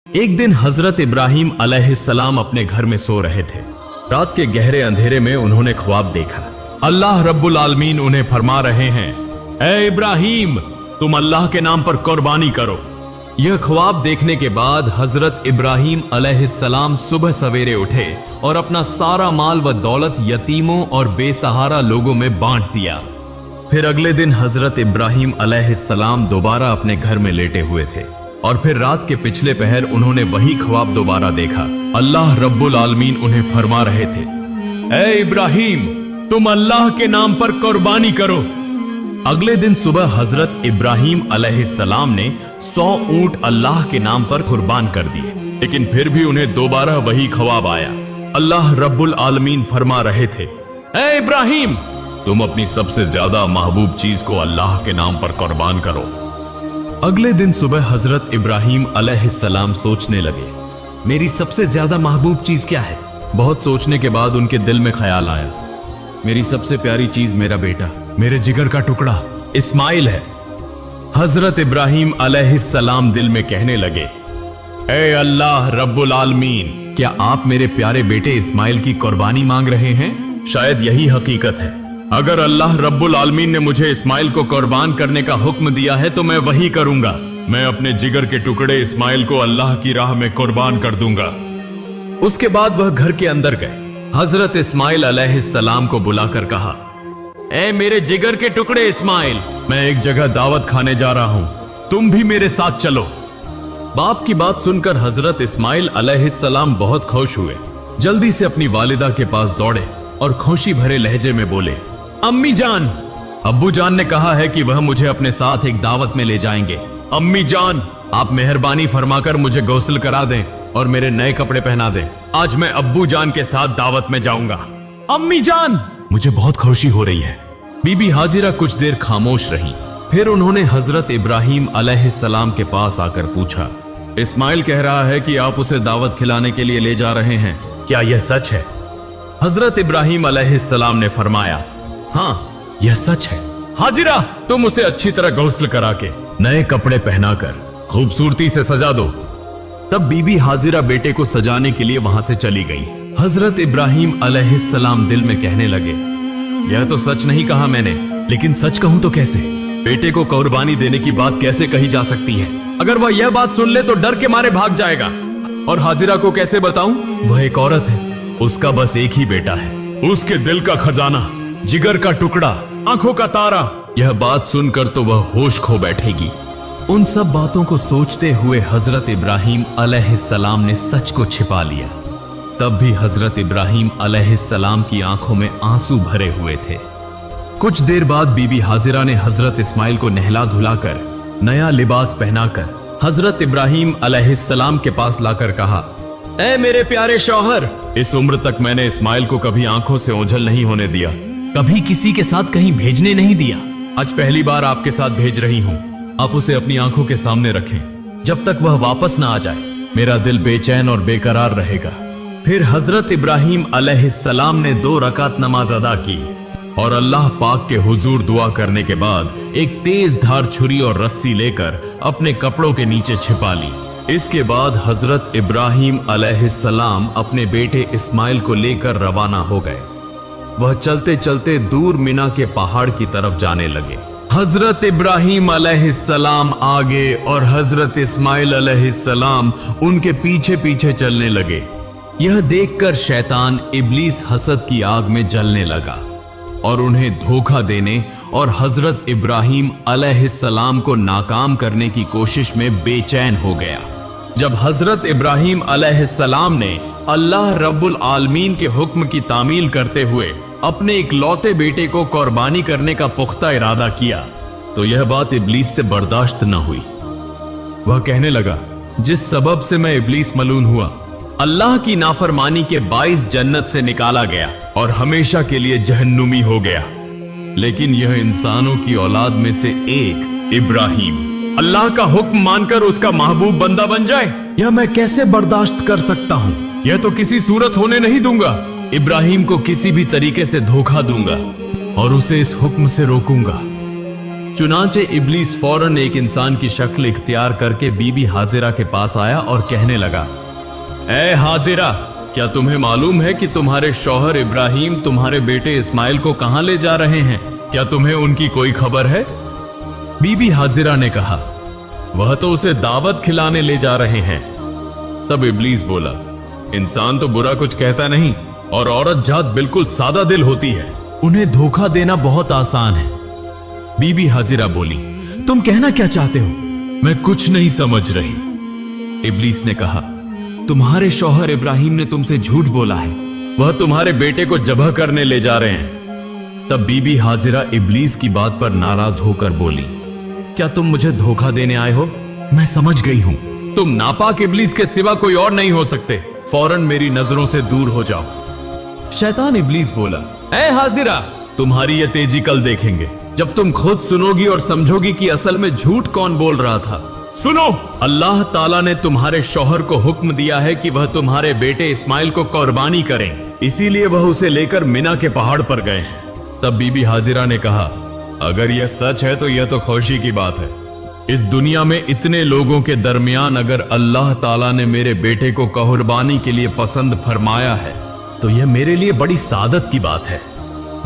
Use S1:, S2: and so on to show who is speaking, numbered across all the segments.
S1: एक दिन हजरत इब्राहिम अलैहिस्सलाम अपने घर में सो रहे थे। रात के गहरे अंधेरे में उन्होंने ख्वाब देखा। अल्लाह रब्बुल आलमीन उन्हें फरमा रहे हैं, ऐ इब्राहिम, तुम अल्लाह के नाम पर कुर्बानी करो। यह ख्वाब देखने के बाद हजरत इब्राहिम अलैहिस्सलाम सुबह सवेरे उठे और अपना सारा माल व दौलत यतीमों और बेसहारा लोगों में बांट दिया। फिर अगले दिन हजरत इब्राहिम अलैहिस्सलाम दोबारा अपने घर में लेटे हुए थे और फिर रात के पिछले पहर उन्होंने वही ख्वाब दोबारा देखा। अल्लाह रब्बुल आलमीन उन्हें फरमा रहे थे, ऐ इब्राहिम, तुम अल्लाह के नाम पर कुर्बानी करो। अगले दिन सुबह हजरत इब्राहिम अलैहिस्सलाम ने 100 ऊंट अल्लाह के नाम पर कुर्बान कर दिए, लेकिन फिर भी उन्हें दोबारा वही ख्वाब आया। अल्लाह रब्बुल आलमीन फरमा रहे थे, ऐ इब्राहिम, तुम अपनी सबसे ज्यादा महबूब चीज को अल्लाह के नाम पर कुर्बान करो। अगले दिन सुबह हजरत इब्राहिम अलैहिस्सलाम सोचने लगे, मेरी सबसे ज्यादा महबूब चीज क्या है। बहुत सोचने के बाद उनके दिल में ख्याल आया, मेरी सबसे प्यारी चीज मेरा बेटा, मेरे जिगर का टुकड़ा इस्माइल है। हजरत इब्राहिम अलैहिस्सलाम दिल में कहने लगे, ऐ अल्लाह रब्बुल आलमीन, क्या आप मेरे प्यारे बेटे इस्माइल की कुर्बानी मांग रहे हैं? शायद यही हकीकत है। अगर अल्लाह रब्बुल आलमीन ने मुझे इस्माइल को कुर्बान करने का हुक्म दिया है तो मैं वही करूंगा। मैं अपने जिगर के टुकड़े इस्माइल को अल्लाह की राह में कुर्बान कर दूंगा। उसके बाद वह घर के अंदर गए। हजरत इस्माइल अलैहिस्सलाम को बुलाकर कहा, ऐ मेरे जिगर के टुकड़े इस्माइल, मैं एक जगह दावत खाने जा रहा हूं, तुम भी मेरे साथ चलो। बाप की बात सुनकर हजरत इस्माइल अलैहिस्सलाम बहुत खुश हुए। जल्दी से अपनी वालिदा के पास दौड़े और खुशी भरे लहजे में बोले, अम्मी जान, अब्बू जान ने कहा है कि वह मुझे अपने साथ एक दावत में ले जाएंगे। अम्मी जान, आप मेहरबानी फरमाकर मुझे गौसल करा दें और मेरे नए कपड़े पहना दें। आज मैं अब्बू जान के साथ दावत में जाऊंगा। अम्मी जान, मुझे बहुत खुशी हो रही है। बीबी हाजिरा कुछ देर खामोश रही। फिर उन्होंने हजरत इब्राहिम अलैहिस्सलाम के पास आकर पूछा, इस्माइल कह रहा है कि आप उसे दावत खिलाने के लिए ले जा रहे हैं, क्या यह सच है? हजरत इब्राहिम अलैहिस्सलाम ने फरमाया, हाँ, यह सच है। हाजिरा, तुम उसे अच्छी तरह गौसल करा के नए कपड़े पहनाकर खूबसूरती से सजा दो। तब बीबी हाजिरा बेटे को सजाने के लिए वहां से चली गई। हजरत इब्राहिम अलैहिस्सलाम दिल में कहने लगे, यह तो सच नहीं कहा मैंने, लेकिन सच कहूं तो कैसे? बेटे को कुर्बानी देने की बात कैसे कही जा सकती है? अगर वह यह बात सुन ले तो डर के मारे भाग जाएगा। और हाजिरा को कैसे बताऊं? वह एक औरत है, उसका बस एक ही बेटा है, उसके दिल का खजाना, जिगर का टुकड़ा, आंखों का तारा। यह बात सुनकर तो वह होश खो बैठेगी। उन सब बातों को सोचते हुए हजरत इब्राहिम अलैहिस्सलाम ने सच को छिपा लिया। तब भी हजरत इब्राहिम अलैहिस्सलाम की आंखों में आंसू भरे हुए थे। कुछ देर बाद बीबी हाजिरा ने हजरत इस्माइल को नहला धुलाकर नया लिबास पहनाकर हजरत इब्राहिम अलैहिस्सलाम के पास लाकर कहा, ऐ मेरे प्यारे शौहर, इस उम्र तक मैंने इस्माइल को कभी आंखों से ओझल नहीं होने दिया, कभी किसी के साथ कहीं भेजने नहीं दिया। आज पहली बार आपके साथ भेज रही हूं। आप उसे अपनी आंखों के सामने रखें। जब तक वह वापस ना आ जाए, मेरा दिल बेचैन और बेकरार रहेगा। फिर हजरत इब्राहिम अलैहिस्सलाम ने 2 रकात नमाज अदा की और अल्लाह पाक के हुजूर दुआ करने के बाद एक तेज धार छुरी और रस्सी लेकर अपने कपड़ों के नीचे छिपा ली। इसके बाद हजरत इब्राहिम अलैहिस्सलाम अपने बेटे इस्माइल को लेकर रवाना हो गए। वह चलते चलते दूर मिना के पहाड़ की तरफ जाने लगे। हजरत इब्राहिम अलैहिस्सलाम आगे और हजरत इस्माइल अलैहिस्सलाम उनके पीछे पीछे चलने लगे। यह देखकर शैतान इब्लीस हसद की आग में जलने लगा और उन्हें धोखा देने और हजरत इब्राहिम अलैहिस्सलाम को नाकाम करने की कोशिश में बेचैन हो गया। जब हजरत इब्राहिम अलैहिस्सलाम ने अल्लाह रब्बुल आलमीन के हुक्म की तामील करते हुए अपने इकलौते बेटे को कुर्बानी करने का पुख्ता इरादा किया तो यह बात इब्लीस से बर्दाश्त न हुई। वह कहने लगा, जिस सबब से मैं इब्लीस मलून हुआ, अल्लाह की नाफरमानी के 22 जन्नत से निकाला गया और हमेशा के लिए जहन्नुमी हो गया। लेकिन यह इंसानों की औलाद में से एक इब्राहिम अल्लाह का हुक्म मानकर उसका महबूब बंदा बन जाए, यह मैं कैसे बर्दाश्त कर सकता हूं? यह तो किसी सूरत होने नहीं दूंगा। इब्राहिम को किसी भी तरीके से धोखा दूंगा और उसे इस हुक्म से रोकूंगा। चुनाचे इब्लीस फौरन एक इंसान की शक्ल इख्तियार करके बीबी हाजिरा के पास आया और कहने लगा, ए हाजिरा, क्या तुम्हें मालूम है कि तुम्हारे शौहर इब्राहिम तुम्हारे बेटे इस्माइल को कहां ले जा रहे हैं? क्या तुम्हें उनकी कोई खबर है? बीबी हाजिरा ने कहा, वह तो उसे दावत खिलाने ले जा रहे हैं। तब इब्लीस बोला, इंसान तो बुरा कुछ कहता नहीं और औरत जात बिल्कुल सादा दिल होती है, उन्हें धोखा देना बहुत आसान है। बीबी हाजिरा बोली, तुम कहना क्या चाहते हो? मैं कुछ नहीं समझ रही। इब्लीस ने कहा, तुम्हारे शौहर इब्राहिम ने तुमसे झूठ बोला है, वह तुम्हारे बेटे को जबह करने ले जा रहे हैं। तब बीबी हाजिरा इब्लीस की बात पर नाराज होकर बोली, क्या तुम मुझे धोखा देने आए हो? मैं समझ गई हूं, तुम नापाक इब्लीस के सिवा कोई और नहीं हो सकते, फौरन मेरी नजरों से दूर हो जाओ। शैतान इब्लीस बोला, ए हाजिरा, तुम्हारी ये तेजी कल देखेंगे, जब तुम खुद सुनोगी और समझोगी कि असल में झूठ कौन बोल रहा था। सुनो, अल्लाह ताला ने तुम्हारे शौहर को हुक्म दिया है कि वह तुम्हारे बेटे इस्माइल को कुर्बानी करें, इसीलिए वह उसे लेकर मिना के पहाड़ पर गए हैं। तब बीबी हाजिरा ने कहा, अगर यह सच है तो यह तो खुशी की बात है। इस दुनिया में इतने लोगों के दरमियान अगर अल्लाह ताला ने मेरे बेटे को कुर्बानी के लिए पसंद फरमाया है तो यह मेरे लिए बड़ी सादत की बात है।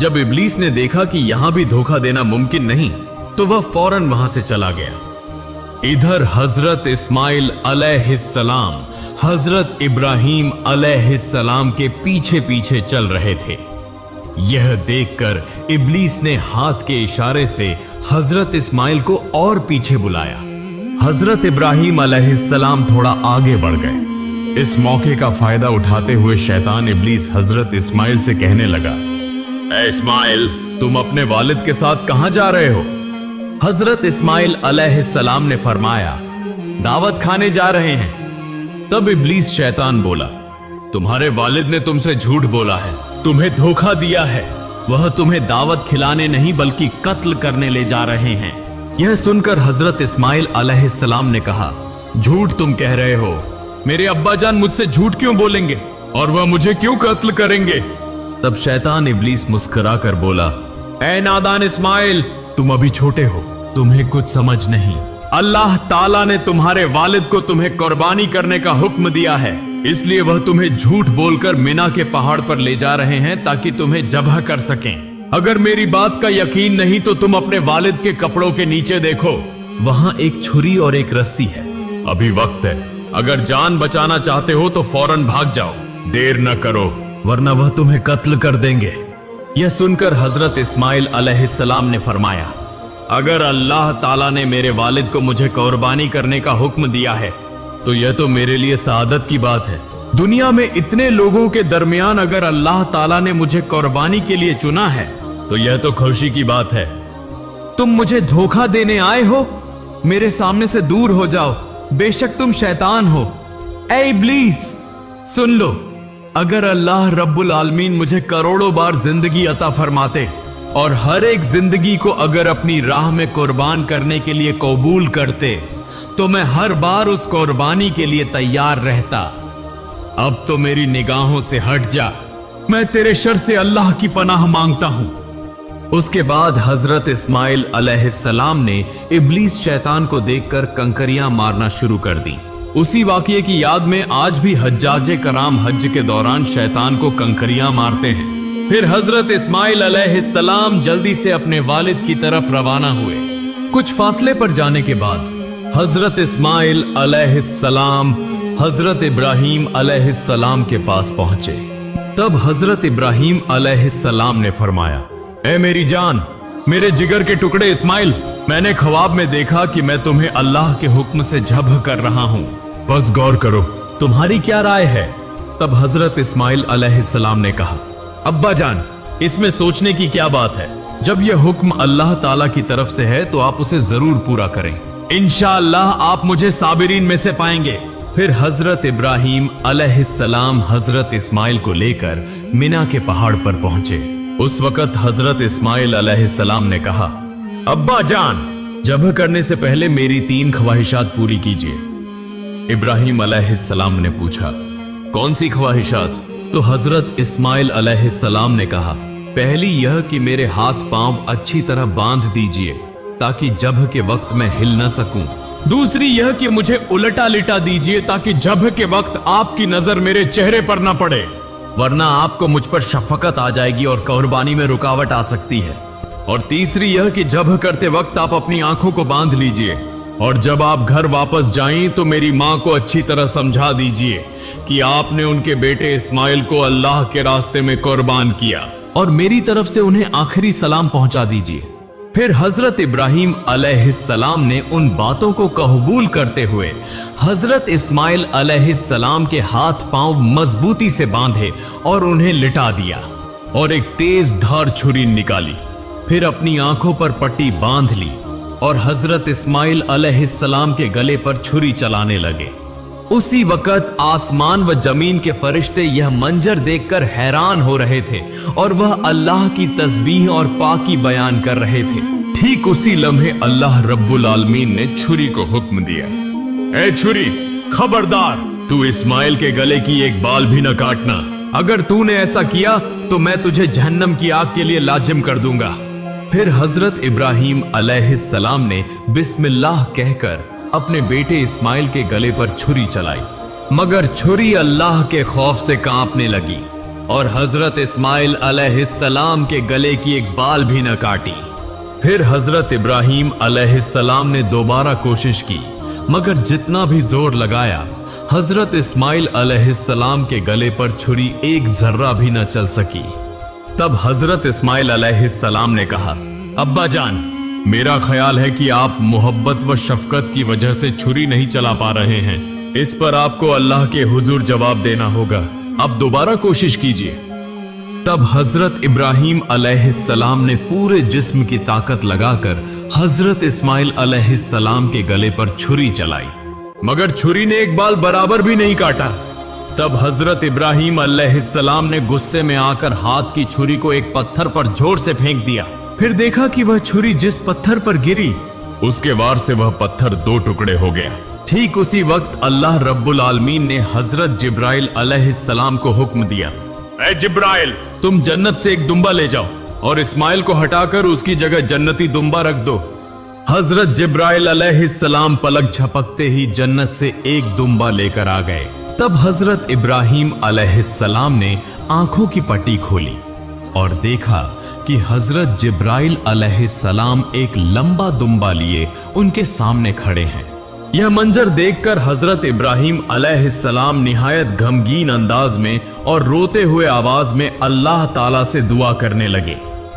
S1: जब इब्लीस ने देखा कि यहां भी धोखा देना मुमकिन नहीं तो वह फौरन वहां से चला गया। इधर हजरत इस्माइल अलैहिस्सलाम हजरत इब्राहिम अलैहिस्सलाम के पीछे पीछे चल रहे थे। यह देखकर इब्लीस ने हाथ के इशारे से हजरत इस्माइल को और पीछे बुलाया। हजरत इब्राहिम अलैहिस्सलाम थोड़ा आगे बढ़ गए। इस मौके का फायदा उठाते हुए शैतान इब्लीस हजरत इस्माइल से कहने लगा, ए इस्माइल, तुम अपने वालिद के साथ कहां जा रहे हो? हजरत इस्माइल अलैहिस्सलाम ने फरमाया, दावत खाने जा रहे हैं। तब इब्लीस शैतान बोला, तुम्हारे वालिद ने तुमसे झूठ बोला है, तुम्हें धोखा दिया है, वह तुम्हें दावत खिलाने नहीं बल्कि कत्ल करने ले जा रहे हैं। यह सुनकर हजरत इस्माइल अलैहिस्सलाम ने कहा, झूठ तुम कह रहे हो, मेरे अब्बा जान मुझसे झूठ क्यों बोलेंगे और वह मुझे क्यों कत्ल करेंगे? तब शैतान इब्लीस मुस्कुरा कर बोला, ए नादान इस्माइल, तुम अभी छोटे हो, तुम्हें कुछ समझ नहीं। अल्लाह ताला ने तुम्हारे वालिद को तुम्हें कुर्बानी करने का हुक्म दिया है, इसलिए वह तुम्हें झूठ बोलकर मिना के पहाड़ पर ले जा रहे हैं ताकि तुम्हें जबह कर सकें। अगर मेरी बात का यकीन नहीं तो तुम अपने वालिद के कपड़ों के नीचे देखो, वहां एक छुरी और एक रस्सी है। अभी वक्त है, अगर जान बचाना चाहते हो तो फौरन भाग जाओ, देर न करो वरना वह तुम्हें कत्ल कर देंगे। यह सुनकर हजरत इस्माइल अलैहिस्सलाम ने फरमाया, अगर अल्लाह ताला ने मेरे वालिद को मुझे कुर्बानी करने का हुक्म दिया है तो यह तो मेरे लिए सादत की बात है। दुनिया में इतने लोगों के दरमियान अगर अल्लाह ताला ने मुझे कुर्बानी के लिए चुना है तो यह तो खुशी की बात है। तुम मुझे धोखा देने आए हो, मेरे सामने से दूर हो जाओ, बेशक तुम शैतान हो। ए इब्लीस, सुन लो, अगर अल्लाह रब्बुल आलमीन मुझे करोड़ों बार जिंदगी अता फरमाते और हर एक जिंदगी को अगर अपनी राह में कुर्बान करने के लिए कबूल करते तो मैं हर बार उस कुर्बानी के लिए तैयार रहता। अब तो मेरी निगाहों से हट जा, मैं तेरे शर से अल्लाह की पनाह मांगता हूं। उसके बाद हजरत इस्माइल अलैहिस्सलाम ने इब्लीस शैतान को देखकर कंकरियां मारना शुरू कर दी। उसी वाकये की याद में आज भी हज्जाजे कराम हज के दौरान शैतान को कंकरियां मारते हैं। फिर हजरत इस्माइल अलैहिस्सलाम जल्दी से अपने वालिद की तरफ रवाना हुए। कुछ फासले पर जाने के बाद हजरत इस्माइल अलैहिस्सलाम हजरत इब्राहिम अलैहिस्सलाम के पास पहुंचे। तब हजरत इब्राहिम अलैहिस्सलाम ने फरमाया, ए मेरी जान, मेरे जिगर के टुकड़े इस्माइल, मैंने ख्वाब में देखा कि मैं तुम्हें अल्लाह के हुक्म से जब्ह कर रहा हूं, बस गौर करो, तुम्हारी क्या राय है? तब हजरत इस्माइल अलैहिस्सलाम ने कहा, अब्बा जान, इसमें सोचने की क्या बात है? जब यह हुक्म अल्लाह ताला की तरफ से है तो आप उसे जरूर पूरा करें, इंशाअल्लाह आप मुझे साबिरीन में से पाएंगे। फिर हजरत इब्राहिम अलैहिस्सलाम हजरत इस्माइल को लेकर मिना के पहाड़ पर पहुंचे। उस वक्त हजरत इस्माइल अलैहिस्सलाम ने कहा, अब्बा जान, जब्ह करने से पहले मेरी 3 ख्वाहिशात पूरी कीजिए। इब्राहिम अलैहिस्सलाम ने पूछा, कौन सी ख्वाहिशात? तो हजरत इस्माइल अलैहिस्सलाम ने कहा, पहली यह कि मेरे हाथ पांव अच्छी तरह बांध दीजिए ताकि जब के वक्त मैं हिल न सकूं। दूसरी यह कि मुझे उलटा लिटा दीजिए ताकि जब के वक्त आपकी नजर मेरे चेहरे पर न पड़े, वरना आपको मुझ पर शफकत आ जाएगी और कुर्बानी में रुकावट आ सकती है। और तीसरी यह कि जब करते वक्त आप अपनी आंखों को बांध लीजिए और जब आप घर वापस जाएं तो मेरी मां को अच्छी तरह समझा दीजिए कि आपने उनके बेटे इस्माइल को अल्लाह के रास्ते में कुर्बान किया, और मेरी तरफ से उन्हें आखिरी सलाम पहुंचा दीजिए। फिर हजरत इब्राहिम अलैहिस्सलाम ने उन बातों को कबूल करते हुए हजरत इस्माइल अलैहिस्सलाम के हाथ पांव मजबूती से बांधे और उन्हें लिटा दिया और एक तेज धार छुरी निकाली। फिर अपनी आंखों पर पट्टी बांध ली और हजरत इस्माइल अलैहिस्सलाम के गले पर छुरी चलाने लगे। उसी वक्त आसमान व जमीन के फरिश्ते यह मंजर देखकर हैरान हो रहे थे और वह अल्लाह की तस्बीह और पाकी बयान कर रहे थे। ठीक उसी लम्हे अल्लाह रब्बुल आलमीन ने छुरी को हुक्म दिया, ए छुरी, खबरदार, तू इस्माइल के गले की एक बाल भी न काटना। अगर तूने ऐसा किया तो मैं तुझे जहन्नम की आग के लिए लाजिम कर दूंगा। फिर हजरत इब्राहिम अलैहिस्सलाम ने बिस्मिल्लाह कहकर अपने बेटे इस्माइल के गले पर छुरी चलाई, मगर छुरी अल्लाह के खौफ से कांपने लगी और हजरत इस्माइल अलैहिस्सलाम के गले की एक बाल भी न काटी। फिर हजरत इब्राहिम अलैहिस्सलाम ने दोबारा कोशिश की, मगर जितना भी जोर लगाया हजरत इस्माइल अलैहिस्सलाम के गले पर छुरी एक जर्रा भी न चल सकी। तब हजरत इस्माइल अलैहिस्सलाम ने कहा, अब्बा जान, मेरा ख्याल है कि आप मोहब्बत व शफकत की वजह से छुरी नहीं चला पा रहे हैं। इस पर आपको अल्लाह के हुजूर जवाब देना होगा। अब दोबारा कोशिश कीजिए। तब हजरत इब्राहिम अलैहिस्सलाम ने पूरे जिस्म की ताकत लगाकर हजरत इस्माइल अलैहिस्सलाम के गले पर छुरी चलाई, मगर छुरी ने एक बाल बराबर भी नहीं काटा। तब हजरत इब्राहिम अलैहिस्सलाम ने गुस्से में आकर हाथ की छुरी को एक पत्थर पर जोर से फेंक दिया। फिर देखा कि वह छुरी जिस पत्थर पर गिरी उसके वार से वह पत्थर दो टुकड़े हो गया। ठीक उसी वक्त अल्लाह रब्बुल आलमीन ने हजरत जिब्राइल अलैहिस्सलाम को हुक्म दिया, ए जिब्राइल, तुम जन्नत से एक दुम्बा ले जाओ और इस्माइल को हटाकर उसकी जगह जन्नती दुम्बा रख दो। हजरत जिब्राइल अलैहिस्सलाम पलक झपकते ही जन्नत से एक दुम्बा लेकर आ गए। तब हजरत इब्राहिम अलैहिस्सलाम ने आंखों की पट्टी खोली और देखा कि हजरत जिब्राइल अलैहिस्सलाम एक लंबा दुम्बा लिए उनके सामने खड़े हैं। यह मंजर देखकर हजरत इब्राहिम अलैहिस्सलाम निहायत गमगीन अंदाज में और रोते हुए आवाज में अल्लाह ताला से दुआ करने लगे,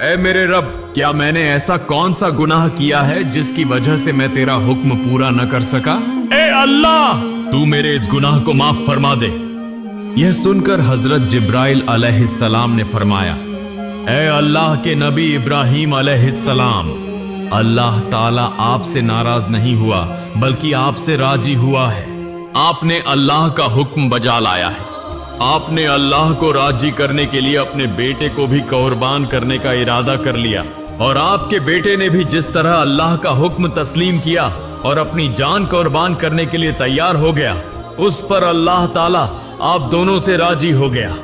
S1: ऐ मेरे रब, क्या मैंने ऐसा कौन सा गुनाह किया है जिसकी वजह से मैं तेरा हुक्म पूरा न कर सका? ए अल्लाह, तू मेरे इस गुनाह को माफ फरमा दे। यह सुनकर हजरत जिब्राइल अलैहिस्सलाम ने फरमाया, ऐ अल्लाह के नबी इब्राहिम अलैहिस्सलाम, अल्लाह ताला आपसे नाराज नहीं हुआ बल्कि आपसे राजी हुआ है। आपने अल्लाह का हुक्म बजा लाया है। आपने अल्लाह को राजी करने के लिए अपने बेटे को भी कुर्बान करने का इरादा कर लिया, और आपके बेटे ने भी जिस तरह अल्लाह का हुक्म तस्लीम किया और अपनी जान कुर्बान करने के लिए तैयार हो गया, उस पर अल्लाह ताला आप दोनों से राजी हो गया।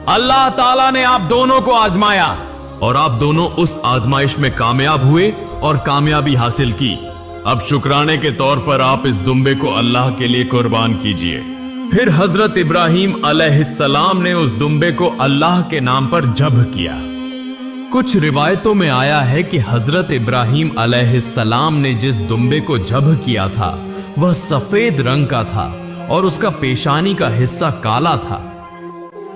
S1: अल्लाह ताला ने आप दोनों को आजमाया और आप दोनों उस आजमाइश में कामयाब हुए और कामयाबी हासिल की। अब शुक्राने के तौर पर आप इस दुम्बे को अल्लाह के लिए कुर्बान कीजिए। फिर हजरत इब्राहिम अलैहिस्सलाम ने उस दुम्बे को अल्लाह के नाम पर ज़ब्ह किया। कुछ रिवायतों में आया है कि हजरत इब्राहिम अलैहिस्सलाम ने जिस दुम्बे को ज़ब्ह किया था वह सफेद रंग का था और उसका पेशानी का हिस्सा काला था।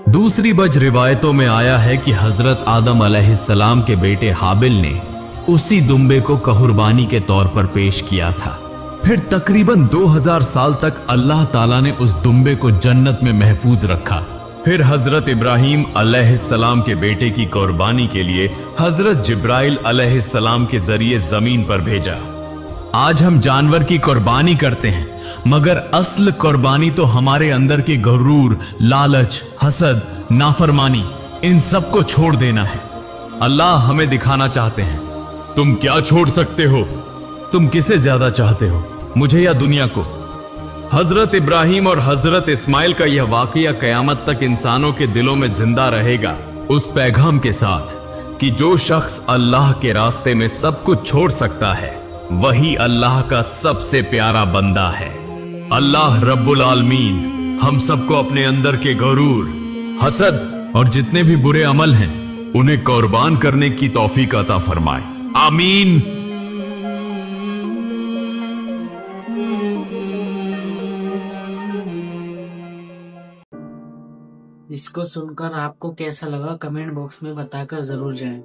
S1: दूसरी बज रिवायतों में आया है कि हजरत आदम अलैहिस्सलाम के बेटे हाबिल ने उसी दुम्बे को कुर्बानी के तौर पर पेश किया था। फिर तकरीबन 2000 साल तक अल्लाह ताला ने उस दुम्बे को जन्नत में महफूज रखा। फिर हजरत इब्राहिम अलैहिस्सलाम के बेटे की कुर्बानी के लिए हजरत जिब्राइल अलैहिस्सलाम के जरिए जमीन पर भेजा। आज हम जानवर की कुर्बानी करते हैं, मगर असल कुर्बानी तो हमारे अंदर के गुरूर, लालच, हसद, नाफरमानी, इन सब को छोड़ देना है। अल्लाह हमें दिखाना चाहते हैं, तुम क्या छोड़ सकते हो? तुम किसे ज्यादा चाहते हो, मुझे या दुनिया को? हजरत इब्राहिम और हजरत इस्माइल का यह वाकया कयामत तक इंसानों के दिलों में जिंदा रहेगा, उस पैगाम के साथ कि जो शख्स अल्लाह के रास्ते में सब कुछ छोड़ सकता है वही अल्लाह का सबसे प्यारा बंदा है। अल्लाह रब्बुल आलमीन हम सबको अपने अंदर के गरूर, हसद और जितने भी बुरे अमल हैं उन्हें कुर्बान करने की तौफीक अता फरमाए। आमीन।
S2: इसको सुनकर आपको कैसा लगा कमेंट बॉक्स में बताकर जरूर जाएं।